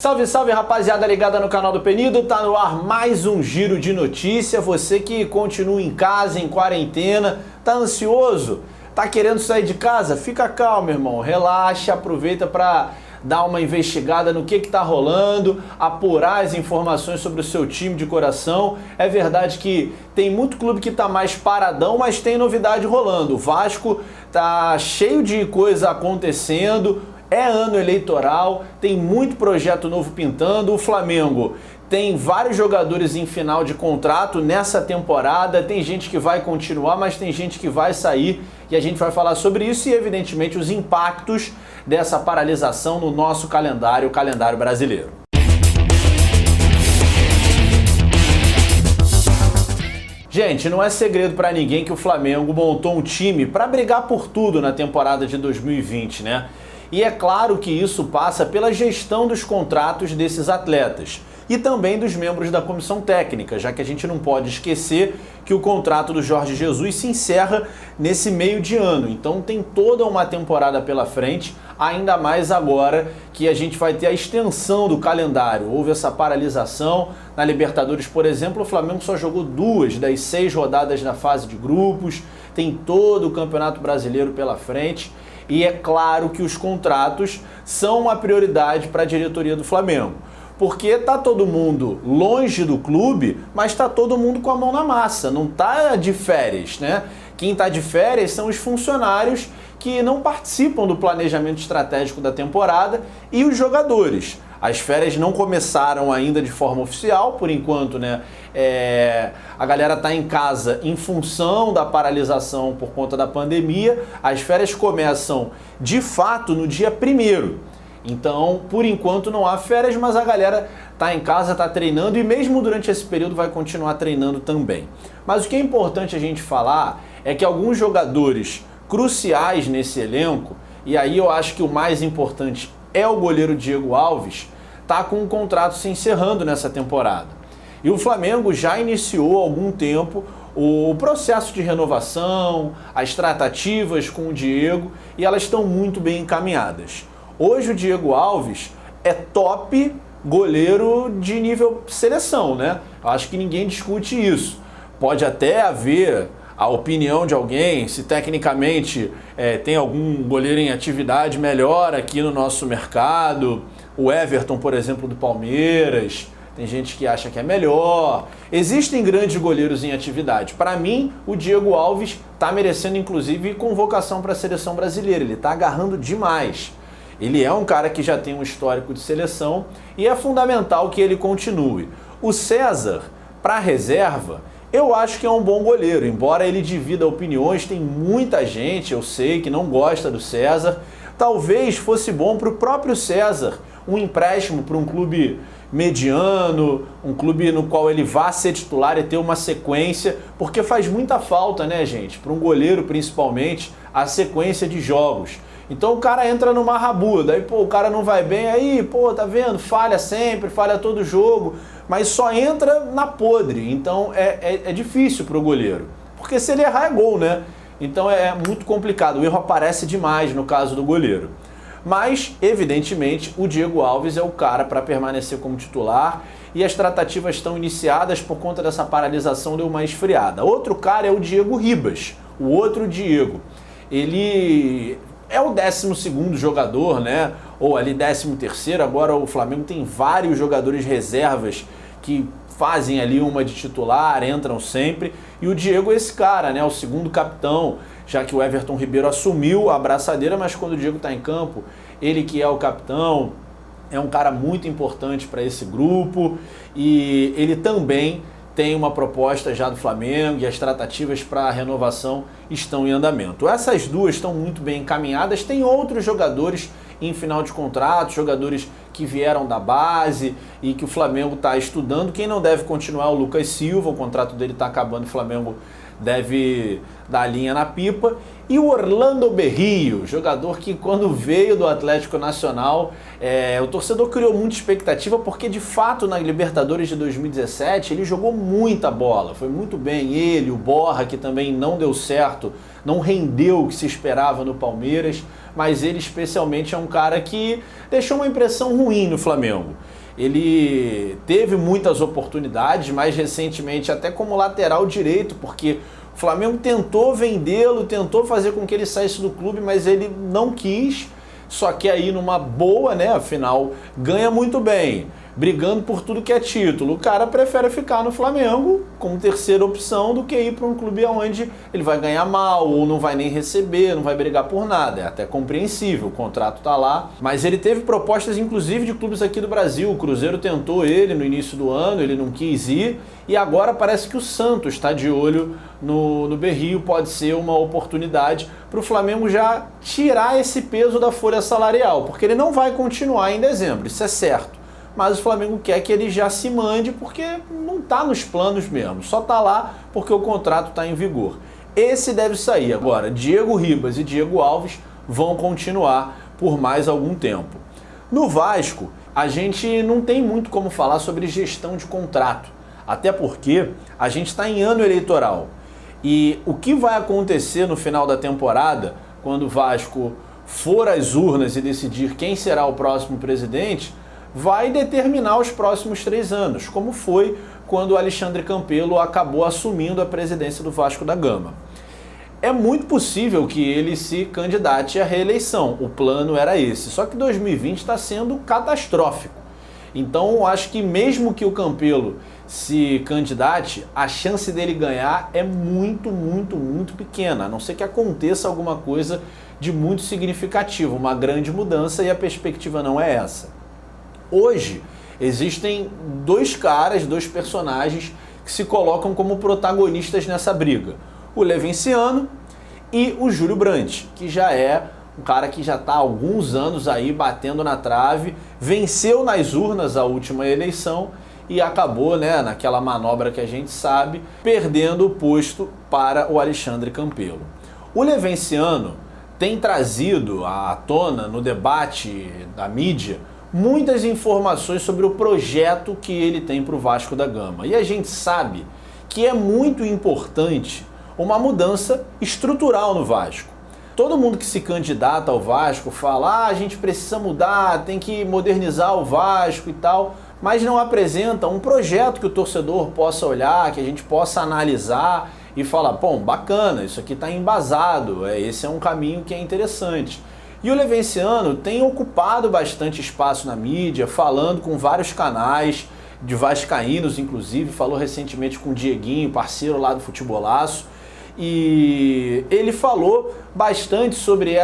Salve, salve, rapaziada ligada no canal do Penido, tá no ar mais um giro de notícia. Você que continua em casa, em quarentena, tá ansioso, tá querendo sair de casa? Fica calmo, irmão, relaxa, aproveita para dar uma investigada no que tá rolando, apurar as informações sobre o seu time de coração. É verdade que tem muito clube que tá mais paradão, mas tem novidade rolando. O Vasco tá cheio de coisa acontecendo. É ano eleitoral, tem muito projeto novo pintando. O Flamengo tem vários jogadores em final de contrato nessa temporada. Tem gente que vai continuar, mas tem gente que vai sair. E a gente vai falar sobre isso e, evidentemente, os impactos dessa paralisação no nosso calendário, o calendário brasileiro. Gente, não é segredo para ninguém que o Flamengo montou um time para brigar por tudo na temporada de 2020, né? E é claro que isso passa pela gestão dos contratos desses atletas e também dos membros da comissão técnica, já que a gente não pode esquecer que o contrato do Jorge Jesus se encerra nesse meio de ano. Então tem toda uma temporada pela frente, ainda mais agora que a gente vai ter a extensão do calendário. Houve essa paralisação. Na Libertadores, por exemplo, o Flamengo só jogou 2 das 6 rodadas na fase de grupos, tem todo o Campeonato Brasileiro pela frente. E é claro que os contratos são uma prioridade para a diretoria do Flamengo. Porque tá todo mundo longe do clube, mas tá todo mundo com a mão na massa, não tá de férias, né? Quem tá de férias são os funcionários que não participam do planejamento estratégico da temporada e os jogadores. As férias não começaram ainda de forma oficial, por enquanto, né? A galera tá em casa em função da paralisação por conta da pandemia. As férias começam de fato no dia 1º. Então, por enquanto não há férias, mas a galera tá em casa, tá treinando e mesmo durante esse período vai continuar treinando também. Mas o que é importante a gente falar é que alguns jogadores cruciais nesse elenco, e aí eu acho que o mais importante é o goleiro Diego Alves, tá com o contrato se encerrando nessa temporada. E o Flamengo já iniciou há algum tempo o processo de renovação, as tratativas com o Diego, e elas estão muito bem encaminhadas. Hoje o Diego Alves é top goleiro de nível seleção, né? Eu acho que ninguém discute isso. Pode até haver a opinião de alguém, se tecnicamente tem algum goleiro em atividade melhor aqui no nosso mercado. O Everton, por exemplo, do Palmeiras, tem gente que acha que é melhor. Existem grandes goleiros em atividade. Para mim, o Diego Alves está merecendo, inclusive, convocação para a seleção brasileira. Ele está agarrando demais. Ele é um cara que já tem um histórico de seleção e é fundamental que ele continue. O César, para reserva, eu acho que é um bom goleiro, embora ele divida opiniões, tem muita gente, eu sei, que não gosta do César. Talvez fosse bom para o próprio César um empréstimo para um clube mediano, um clube no qual ele vá ser titular e ter uma sequência, porque faz muita falta, né, gente, para um goleiro principalmente, a sequência de jogos. Então o cara entra numa rabuda, daí pô, o cara não vai bem, aí pô, tá vendo, falha sempre, falha todo jogo, mas só entra na podre, então é difícil pro goleiro, porque se ele errar é gol, né? Então é muito complicado, o erro aparece demais no caso do goleiro. Mas, evidentemente, o Diego Alves é o cara para permanecer como titular e as tratativas estão iniciadas por conta dessa paralisação, deu uma esfriada. Outro cara é o Diego Ribas, o outro Diego. Ele é o 12º jogador, né? Ou ali 13º, agora o Flamengo tem vários jogadores reservas que fazem ali uma de titular, entram sempre. E o Diego é esse cara, né? O segundo capitão, já que o Everton Ribeiro assumiu a braçadeira, mas quando o Diego está em campo, ele que é o capitão, é um cara muito importante para esse grupo e ele também tem uma proposta já do Flamengo e as tratativas para a renovação estão em andamento. Essas duas estão muito bem encaminhadas. Tem outros jogadores em final de contrato, jogadores que vieram da base e que o Flamengo está estudando. Quem não deve continuar é o Lucas Silva, o contrato dele está acabando, o Flamengo deve dar linha na pipa. E o Orlando Berrío, jogador que quando veio do Atlético Nacional, o torcedor criou muita expectativa porque de fato na Libertadores de 2017 ele jogou muita bola, foi muito bem ele, o Borja, que também não deu certo, não rendeu o que se esperava no Palmeiras, mas ele especialmente é um cara que deixou uma impressão ruim no Flamengo. Ele teve muitas oportunidades, mais recentemente até como lateral direito, porque o Flamengo tentou vendê-lo, tentou fazer com que ele saísse do clube, mas ele não quis, só que aí numa boa, né, afinal, ganha muito bem, brigando por tudo que é título. O cara prefere ficar no Flamengo como terceira opção do que ir para um clube onde ele vai ganhar mal ou não vai nem receber, não vai brigar por nada. É até compreensível, o contrato tá lá. Mas ele teve propostas inclusive de clubes aqui do Brasil. O Cruzeiro tentou ele no início do ano, ele não quis ir. E agora parece que o Santos está de olho no Berrio. Pode ser uma oportunidade para o Flamengo já tirar esse peso da folha salarial, porque ele não vai continuar em dezembro, isso é certo. Mas o Flamengo quer que ele já se mande porque não está nos planos mesmo, só está lá porque o contrato está em vigor. Esse deve sair. Agora, Diego Ribas e Diego Alves vão continuar por mais algum tempo. No Vasco, a gente não tem muito como falar sobre gestão de contrato, até porque a gente está em ano eleitoral. E o que vai acontecer no final da temporada, quando o Vasco for às urnas e decidir quem será o próximo presidente, vai determinar os próximos 3 anos, como foi quando o Alexandre Campelo acabou assumindo a presidência do Vasco da Gama. É muito possível que ele se candidate à reeleição, o plano era esse, só que 2020 está sendo catastrófico. Então eu acho que mesmo que o Campelo se candidate, a chance dele ganhar é muito pequena, a não ser que aconteça alguma coisa de muito significativo, uma grande mudança, e a perspectiva não é essa. Hoje, existem 2 caras, 2 personagens que se colocam como protagonistas nessa briga. O Levinciano e o Júlio Brandt, que já é um cara que já está há alguns anos aí batendo na trave, venceu nas urnas a última eleição e acabou, né, naquela manobra que a gente sabe, perdendo o posto para o Alexandre Campelo. O Levinciano tem trazido à tona no debate da mídia muitas informações sobre o projeto que ele tem para o Vasco da Gama. E a gente sabe que é muito importante uma mudança estrutural no Vasco. Todo mundo que se candidata ao Vasco fala: a gente precisa mudar, tem que modernizar o Vasco e tal, mas não apresenta um projeto que o torcedor possa olhar, que a gente possa analisar e falar: bom, bacana, isso aqui está embasado, esse é um caminho que é interessante. E o Levinciano tem ocupado bastante espaço na mídia, falando com vários canais, de vascaínos inclusive, falou recentemente com o Dieguinho, parceiro lá do Futebolaço, e ele falou bastante sobre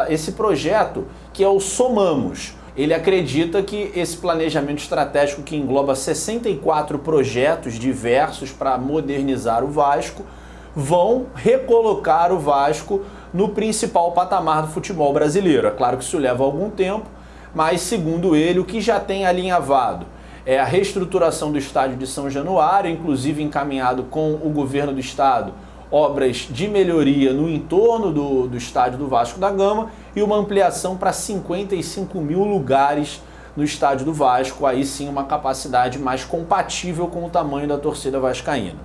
esse projeto que é o Somamos. Ele acredita que esse planejamento estratégico, que engloba 64 projetos diversos para modernizar o Vasco, vão recolocar o Vasco no principal patamar do futebol brasileiro. É claro que isso leva algum tempo, mas segundo ele, o que já tem alinhavado é a reestruturação do estádio de São Januário, inclusive encaminhado com o governo do estado, obras de melhoria no entorno do estádio do Vasco da Gama e uma ampliação para 55 mil lugares no estádio do Vasco, aí sim uma capacidade mais compatível com o tamanho da torcida vascaína.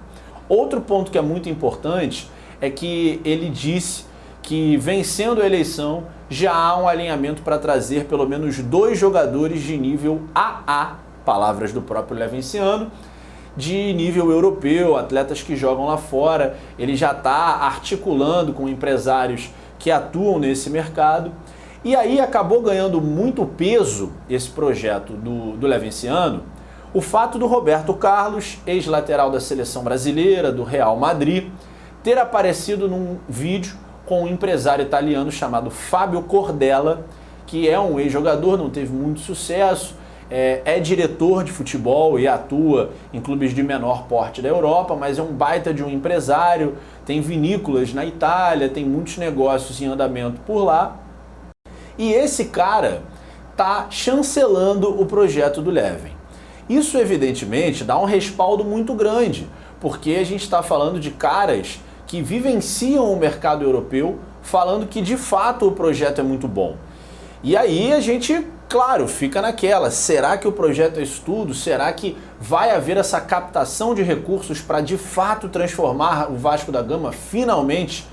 Outro ponto que é muito importante é que ele disse que, vencendo a eleição, já há um alinhamento para trazer pelo menos 2 jogadores de nível AA, palavras do próprio Levinciano, de nível europeu, atletas que jogam lá fora. Ele já está articulando com empresários que atuam nesse mercado. E aí acabou ganhando muito peso esse projeto do Levinciano, o fato do Roberto Carlos, ex-lateral da seleção brasileira, do Real Madrid, ter aparecido num vídeo com um empresário italiano chamado Fábio Cordella, que é um ex-jogador, não teve muito sucesso, é diretor de futebol e atua em clubes de menor porte da Europa, mas é um baita de um empresário, tem vinícolas na Itália, tem muitos negócios em andamento por lá. E esse cara está chancelando o projeto do Levin. Isso, evidentemente, dá um respaldo muito grande, porque a gente está falando de caras que vivenciam o mercado europeu, falando que, de fato, o projeto é muito bom. E aí a gente, claro, fica naquela: será que o projeto é isso tudo? Será que vai haver essa captação de recursos para, de fato, transformar o Vasco da Gama, finalmente,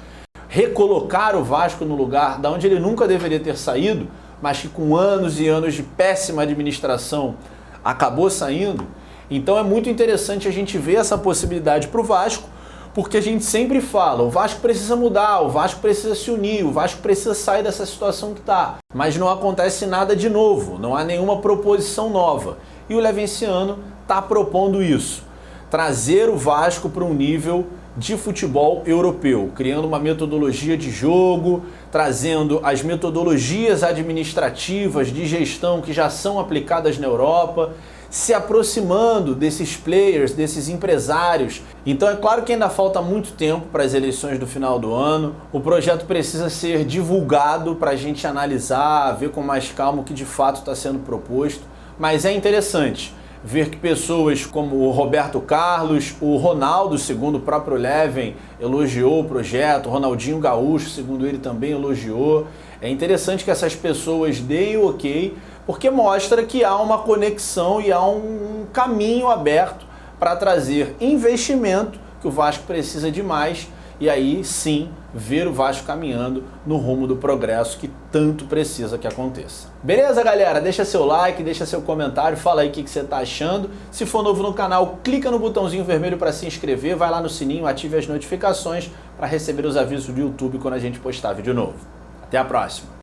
recolocar o Vasco no lugar da onde ele nunca deveria ter saído, mas que com anos e anos de péssima administração acabou saindo. Então é muito interessante a gente ver essa possibilidade para o Vasco, porque a gente sempre fala, o Vasco precisa mudar, o Vasco precisa se unir, o Vasco precisa sair dessa situação que está. Mas não acontece nada de novo, não há nenhuma proposição nova. E o Levenciano está propondo isso, trazer o Vasco para um nível de futebol europeu, criando uma metodologia de jogo, trazendo as metodologias administrativas de gestão que já são aplicadas na Europa, se aproximando desses players, desses empresários. Então é claro que ainda falta muito tempo para as eleições do final do ano, o projeto precisa ser divulgado para a gente analisar, ver com mais calma o que de fato está sendo proposto, mas é interessante ver que pessoas como o Roberto Carlos, o Ronaldo, segundo o próprio Leven, elogiou o projeto, o Ronaldinho Gaúcho, segundo ele, também elogiou. É interessante que essas pessoas deem o ok, porque mostra que há uma conexão e há um caminho aberto para trazer investimento, que o Vasco precisa de mais, e aí sim ver o Vasco caminhando no rumo do progresso que tanto precisa que aconteça. Beleza, galera? Deixa seu like, deixa seu comentário, fala aí o que você está achando. Se for novo no canal, clica no botãozinho vermelho para se inscrever, vai lá no sininho, ative as notificações para receber os avisos do YouTube quando a gente postar vídeo novo. Até a próxima!